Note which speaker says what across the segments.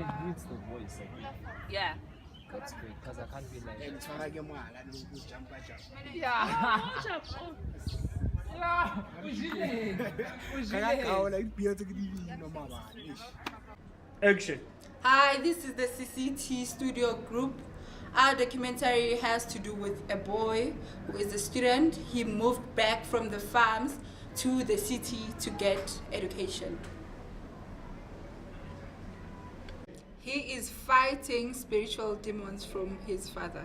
Speaker 1: can use the voice.
Speaker 2: Yeah.
Speaker 1: That's great because I can't be like.
Speaker 3: Action.
Speaker 4: Hi, this is the CCT Studio Group. Our documentary has to do with a boy who is a student. He moved back from the farms to the city to get education. He is fighting spiritual demons from his father.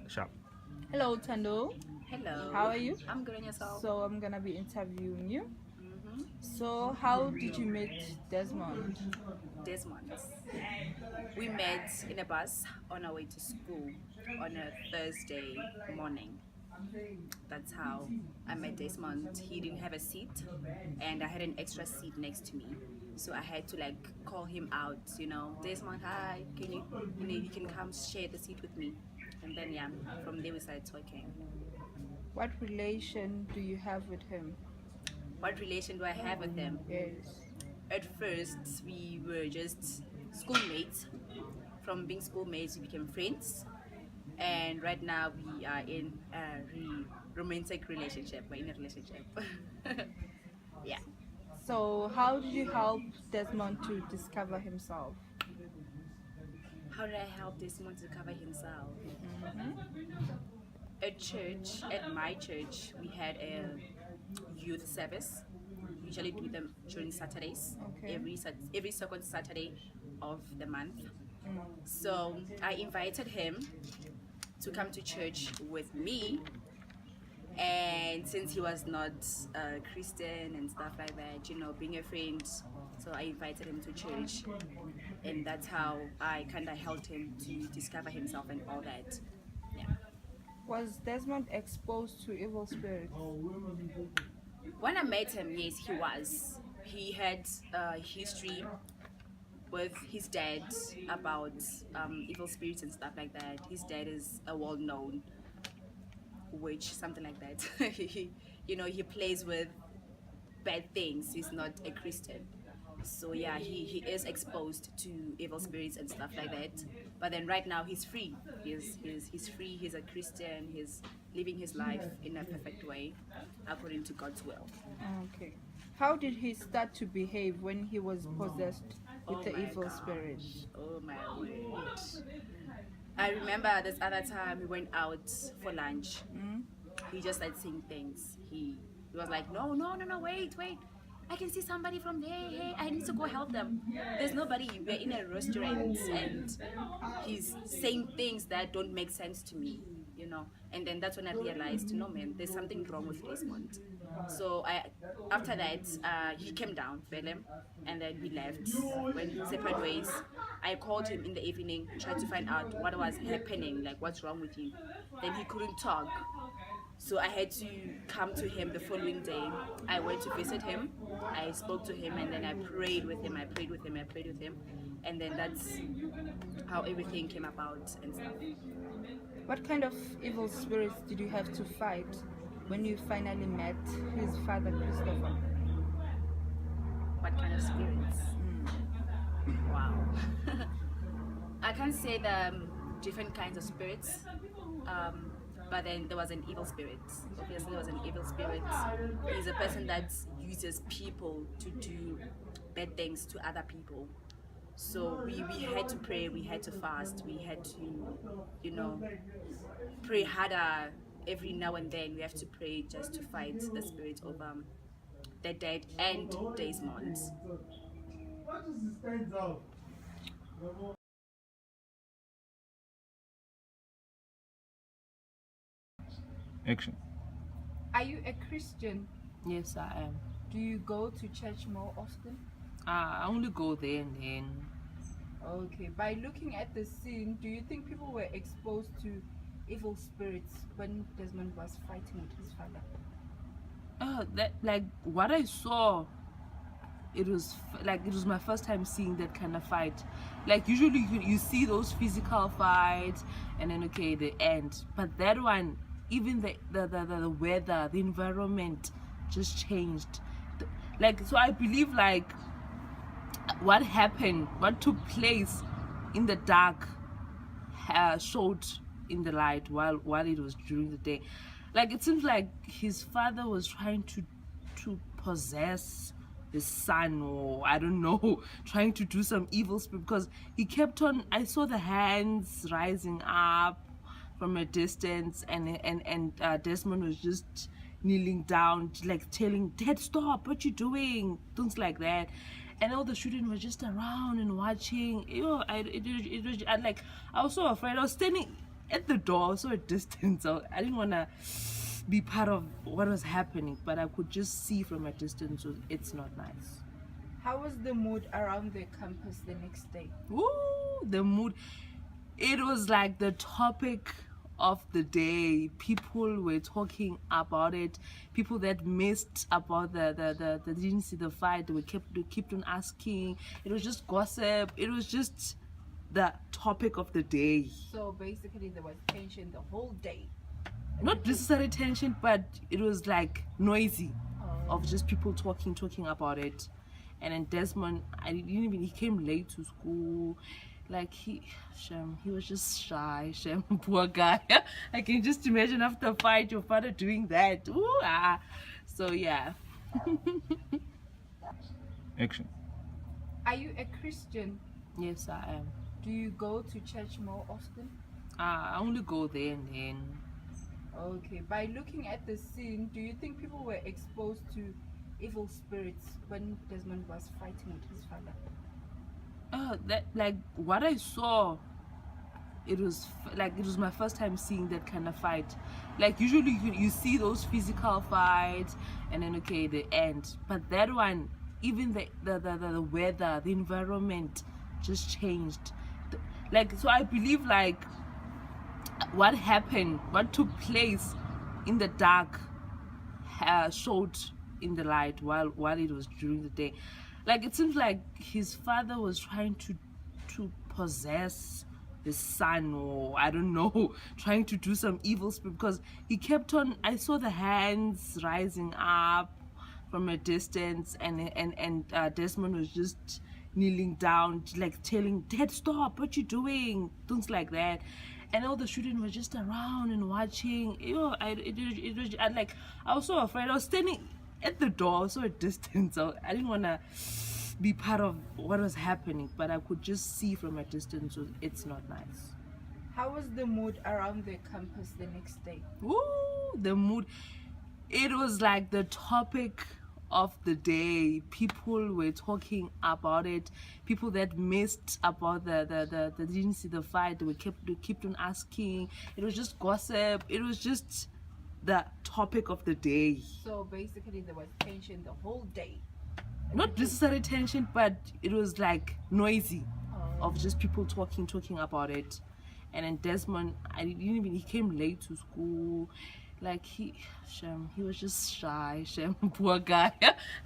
Speaker 3: Sharp.
Speaker 4: Hello, Tando.
Speaker 2: Hello.
Speaker 4: How are you?
Speaker 2: I'm good, and yourself?
Speaker 4: So I'm gonna be interviewing you. So how did you meet Desmond?
Speaker 2: Desmond. We met in a bus on our way to school on a Thursday morning. That's how I met Desmond. He didn't have a seat, and I had an extra seat next to me. So I had to like call him out, Desmond, hi, can you can come share the seat with me. And then yeah, from there we started talking.
Speaker 4: What relation do you have with him?
Speaker 2: What relation do I have with him?
Speaker 4: Yes.
Speaker 2: At first we were just schoolmates. From being schoolmates we became friends, and right now we are in a romantic relationship. We're in a relationship. Yeah.
Speaker 4: So how did you help Desmond to discover himself?
Speaker 2: How did I help Desmond to cover himself? At church, at my church, we had a youth service. We usually do them during Saturdays,
Speaker 4: Okay.
Speaker 2: every second Saturday of the month. So I invited him to come to church with me. And since he was not a Christian and stuff like that, you know, being a friend, so I invited him to church, and that's how I kind of helped him to discover himself and all that. Yeah.
Speaker 4: Was Desmond exposed to evil spirits?
Speaker 2: When I met him, yes, he was. He had a history with his dad about evil spirits and stuff like that. His dad is a well-known witch, something like that. You know, he plays with bad things. He's not a Christian. So yeah, he is exposed to evil spirits and stuff like that. But then right now he's free. He's free. He's a Christian. He's living his life in a perfect way, according to God's will.
Speaker 4: Okay. How did he start to behave when he was possessed with the
Speaker 2: my
Speaker 4: evil
Speaker 2: gosh.
Speaker 4: spirit?
Speaker 2: Oh my word. I remember this other time we went out for lunch. He just started saying things. He was like, no, wait. I can see somebody from there. Hey, I need to go help them. There's nobody. We're in a restaurant and he's saying things that don't make sense to me, you know. And then that's when I realized, no man, there's something wrong with Desmond. So after that, he came down, Philip, and then we left, went separate ways. I called him in the evening, tried to find out what was happening, like what's wrong with him. Then he couldn't talk. So I had to come to him the following day. I went to visit him. I spoke to him, and then I prayed with him. And then that's how everything came about and stuff.
Speaker 4: What kind of evil spirits did you have to fight when you finally met his father, Christopher?
Speaker 2: What kind of spirits? Wow. I can't say the different kinds of spirits. But then there was an evil spirit. Obviously, there was an evil spirit. He's a person that uses people to do bad things to other people. So we had to pray, we had to fast, we had to, you know, pray harder every now and then. We have to pray just to fight the spirit of the dead and Desmond.
Speaker 3: Action.
Speaker 4: Are you a Christian?
Speaker 5: Yes, I am.
Speaker 4: Do you go to church more often?
Speaker 5: I only go there and then.
Speaker 4: Okay. By looking at the scene, do you think people were exposed to evil spirits when Desmond was fighting with his father?
Speaker 5: That like what I saw. It was my first time seeing that kind of fight. Like usually you see those physical fights and then okay they end, but that one, even the weather, the environment just changed. Like so I believe like what happened, what took place in the dark showed in the light while it was during the day. Like it seems like his father was trying to possess his son, or I don't know, trying to do some evil spirit, because he kept on, I saw the hands rising up from a distance, and Desmond was just kneeling down, like telling Dad, stop, what you doing, things like that. And all the children were just around and watching. I was so afraid. I was standing at the door, so at distance. I didn't want to be part of what was happening, but I could just see from a distance. So it's not nice.
Speaker 4: How was the mood around the campus the next day?
Speaker 5: Ooh, the mood. It was like the topic of the day. People were talking about it. People that missed about the didn't see the fight, they kept on asking. It was just gossip. It was just the topic of the day.
Speaker 4: So basically there was tension the whole day.
Speaker 5: Not necessarily tension, but it was like noisy of just people talking about it. And then Desmond, he came late to school. Like he was just shy. Shem, poor guy. I can just imagine after a fight, your father doing that. Ooh, ah. So yeah.
Speaker 3: Action.
Speaker 4: Are you a Christian?
Speaker 5: Yes, I am.
Speaker 4: Do you go to church more often?
Speaker 5: I only go there and then.
Speaker 4: Okay. By looking at the scene, do you think people were exposed to evil spirits when Desmond was fighting with his father?
Speaker 5: That like what I saw. it was my first time seeing that kind of fight. Like usually you see those physical fights and then okay they end, but that one, even the weather, the environment just changed. Like, so I believe like what happened, what took place in the dark showed in the light while it was during the day. Like it seems like his father was trying to possess the son, or I don't know, trying to do some evil spirit, because he kept on, I saw the hands rising up from a distance, and Desmond was just kneeling down, like telling Dad, stop, what you doing, things like that. And all the children were just around and watching. You know, I was so afraid. I was standing at the door, so at distance. I didn't want to be part of what was happening, but I could just see from a distance. So it's not nice.
Speaker 4: How was the mood around the campus the next day?
Speaker 5: Ooh, the mood. It was like the topic of the day. People were talking about it. People that missed about the they didn't see the fight, they kept on asking. It was just gossip. It was just the topic of the day.
Speaker 4: So basically there was tension the whole day.
Speaker 5: Not necessarily tension, but it was like noisy of just people talking about it. And then Desmond, he came late to school. Like he was just shy. Shem, poor guy.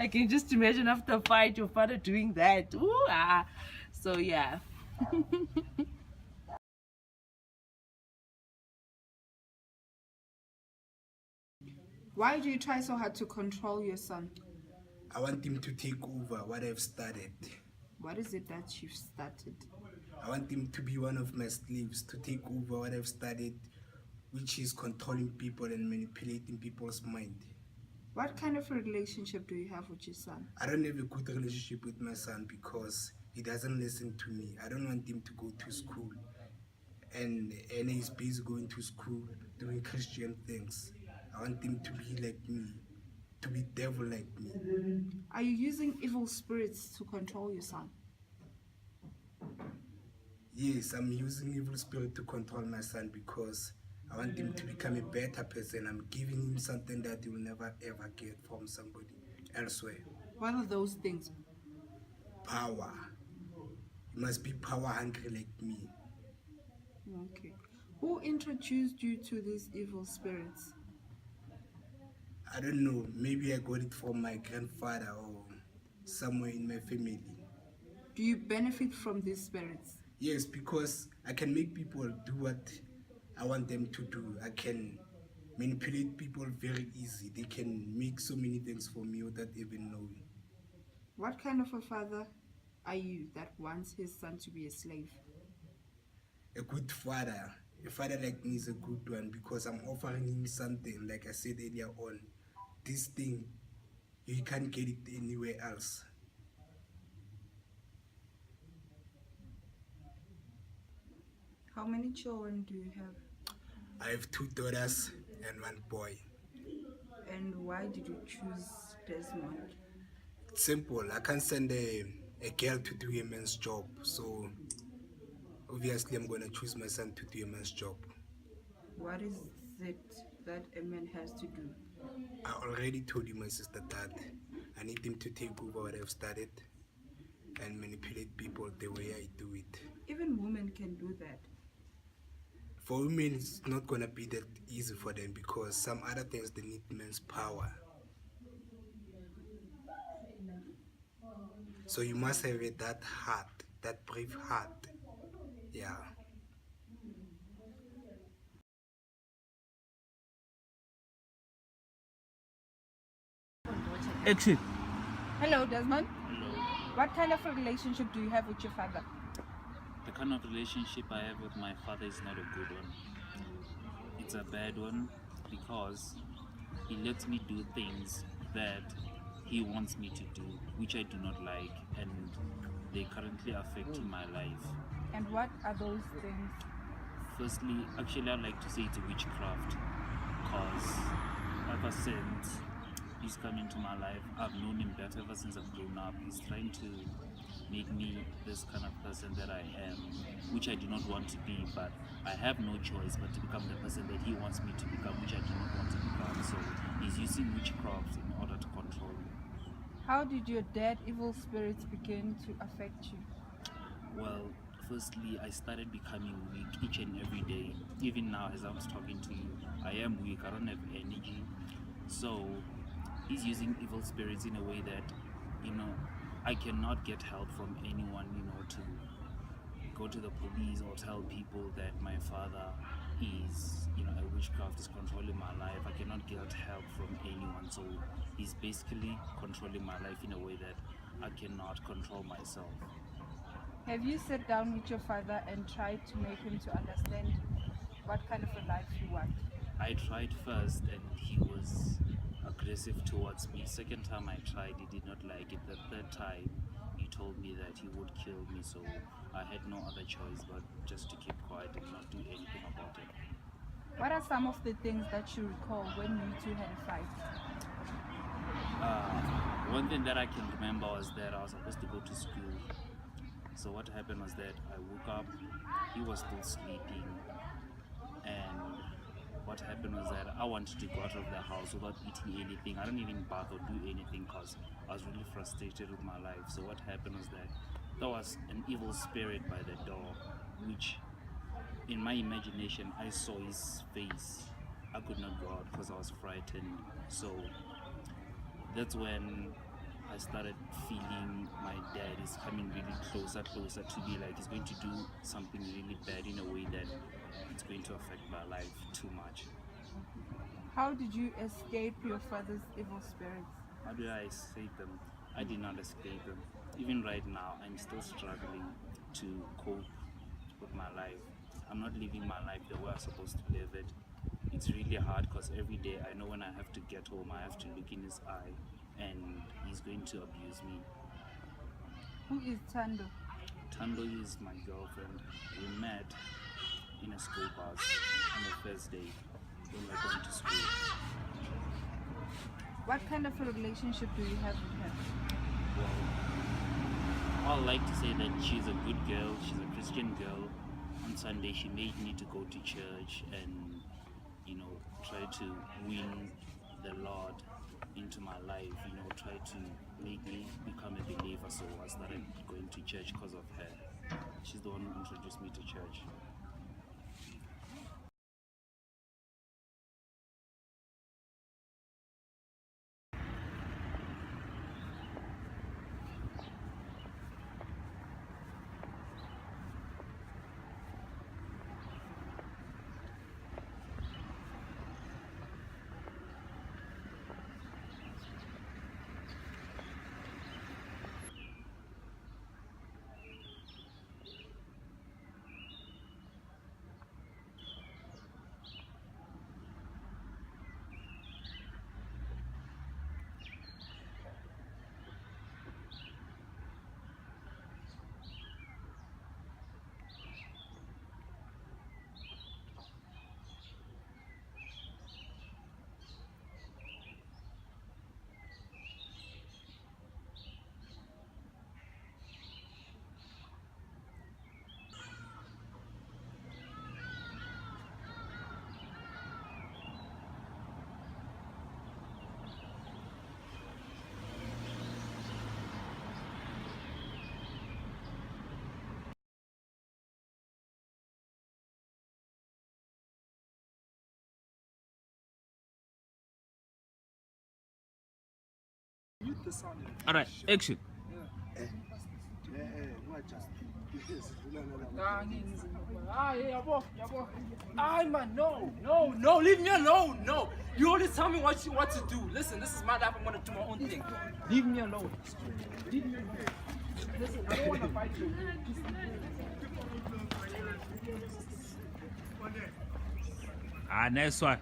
Speaker 5: I can just imagine after a fight your father doing that. Ooh, ah. So yeah.
Speaker 4: Why do you try so hard to control your son?
Speaker 6: I want him to take over what I've started.
Speaker 4: What is it that you've started?
Speaker 6: I want him to be one of my slaves, to take over what I've started, which is controlling people and manipulating people's mind.
Speaker 4: What kind of a relationship do you have with your son?
Speaker 6: I don't have a good relationship with my son because he doesn't listen to me. I don't want him to go to school and he's busy going to school doing Christian things. I want him to be like me, to be devil like me.
Speaker 4: Are you using evil spirits to control your son?
Speaker 6: Yes, I'm using evil spirit to control my son because I want him to become a better person. I'm giving him something that he will never ever get from somebody elsewhere.
Speaker 4: What are those things?
Speaker 6: Power. He must be power hungry like me.
Speaker 4: Okay. Who introduced you to these evil spirits?
Speaker 6: I don't know, maybe I got it from my grandfather or somewhere in my family.
Speaker 4: Do you benefit from these spirits?
Speaker 6: Yes, because I can make people do what I want them to do. I can manipulate people very easy. They can make so many things for me without even knowing.
Speaker 4: What kind of a father are you that wants his son to be a slave?
Speaker 6: A good father. A father like me is a good one because I'm offering him something, like I said earlier on. This thing, you can't get it anywhere else.
Speaker 4: How many children do you have?
Speaker 6: I have 2 daughters and 1 boy.
Speaker 4: And why did you choose Desmond?
Speaker 6: It's simple. I can't send a girl to do a man's job. So obviously I'm going to choose my son to do a man's job.
Speaker 4: What is it that a man has to do?
Speaker 6: I already told you, my sister, that I need him to take over what I've started and manipulate people the way I do it.
Speaker 4: Even women can do that.
Speaker 6: For women, it's not going to be that easy for them because some other things they need men's power. So you must have that heart, that brave heart. Yeah.
Speaker 3: Action.
Speaker 4: Hello, Desmond.
Speaker 7: Hello.
Speaker 4: What kind of a relationship do you have with your father?
Speaker 7: The kind of relationship I have with my father is not a good one. It's a bad one because he lets me do things that he wants me to do, which I do not like, and they currently affecting my life.
Speaker 4: And what are those things?
Speaker 7: Firstly, actually I'd like to say it's a witchcraft because ever since he's come into my life, I've known him better ever since I've grown up. He's trying to make me this kind of person that I am, which I do not want to be, but I have no choice but to become the person that he wants me to become, which I do not want to become. So he's using witchcraft in order to control me.
Speaker 4: How did your dead evil spirits begin to affect you?
Speaker 7: Well, firstly, I started becoming weak each and every day. Even now, as I'm talking to you, I am weak. I don't have energy. So he's using evil spirits in a way that, I cannot get help from anyone, to go to the police or tell people that my father is, a witchcraft is controlling my life. I cannot get help from anyone. So he's basically controlling my life in a way that I cannot control myself.
Speaker 4: Have you sat down with your father and tried to make him to understand what kind of a life you want?
Speaker 7: I tried first and he was aggressive towards me. Second time I tried, he did not like it. The third time, he told me that he would kill me, so I had no other choice but just to keep quiet and not do anything about it.
Speaker 4: What are some of the things that you recall when you two had a fight?
Speaker 7: One thing that I can remember was that I was supposed to go to school. So what happened was that I woke up, he was still sleeping, and what happened was that I wanted to go out of the house without eating anything. I didn't even bath or do anything because I was really frustrated with my life. So what happened was that there was an evil spirit by the door, which in my imagination I saw his face. I could not go out because I was frightened. So that's when I started feeling my dad is coming really closer to me, like he's going to do something really bad in a way that it's going to affect my life too much.
Speaker 4: How did you escape your father's evil spirits?
Speaker 7: How did I escape them? I did not escape them. Even right now, I'm still struggling to cope with my life. I'm not living my life the way I'm supposed to live it. It's really hard because every day I know when I have to get home, I have to look in his eye and he's going to abuse me.
Speaker 4: Who is Tando?
Speaker 7: Tando is my girlfriend. We met in a school bus on the first day when we were going to school.
Speaker 4: What kind of a relationship do you have with her?
Speaker 7: Well, I like to say that she's a good girl, she's a Christian girl. On Sunday she made me to go to church and try to win the Lord into my life, try to make me become a believer. So I started going to church because of her. She's the one who introduced me to church.
Speaker 3: All right, action.
Speaker 1: Man, no, leave me alone. No, you always tell me what to do. Listen, this is my life. I'm gonna do my own thing. Leave me alone. Leave me alone. Listen, I don't wanna fight you.
Speaker 3: Next one.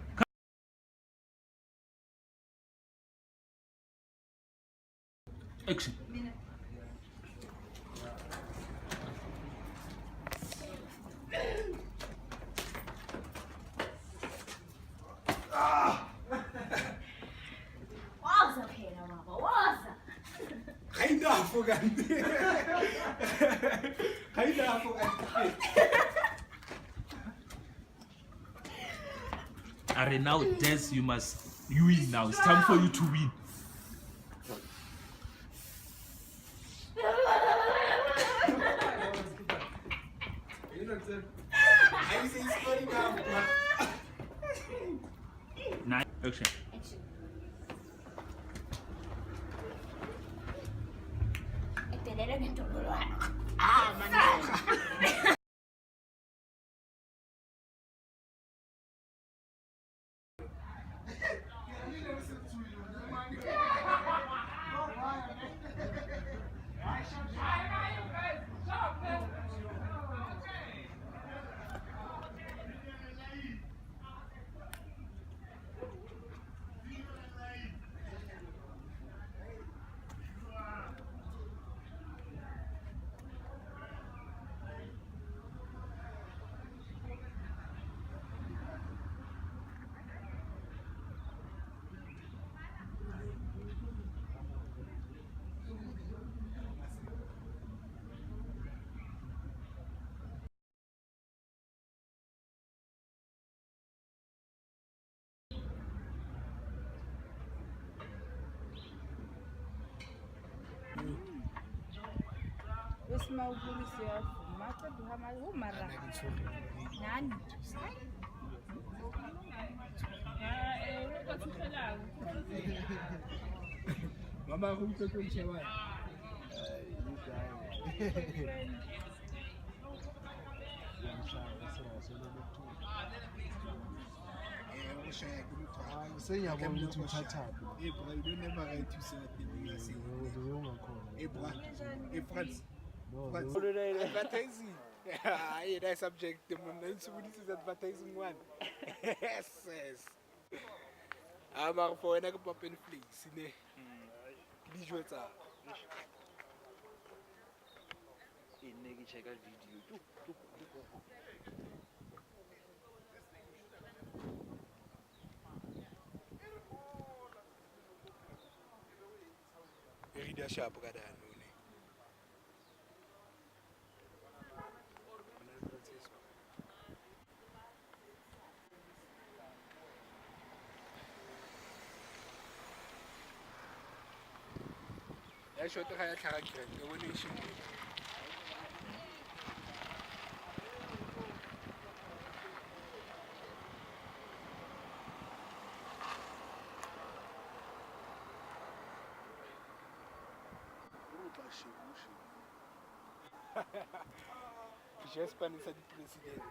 Speaker 3: Action.
Speaker 8: Waza phela baba, waza.
Speaker 6: Hayi ndafo kanti. Hayilapho kanti.
Speaker 3: Are now, Des, you win now. It's time for you to win.
Speaker 6: I say sorry now.
Speaker 3: Nine. Action.
Speaker 6: Mama, who's the good chairman?
Speaker 8: Sengiyabona ukuthi uthathaphi.
Speaker 6: Hey, bro, you don't never write to say what they say. Hey, bro. Hey, Franz. Franz. Advertising. Yeah, that subject. The moment this is advertising one. Yes, yes. I'm out for another pop and flex. Please, what's up?
Speaker 9: check out video.
Speaker 6: Read a sharp brother. I shot the higher character. The one issue. Just Spanish president.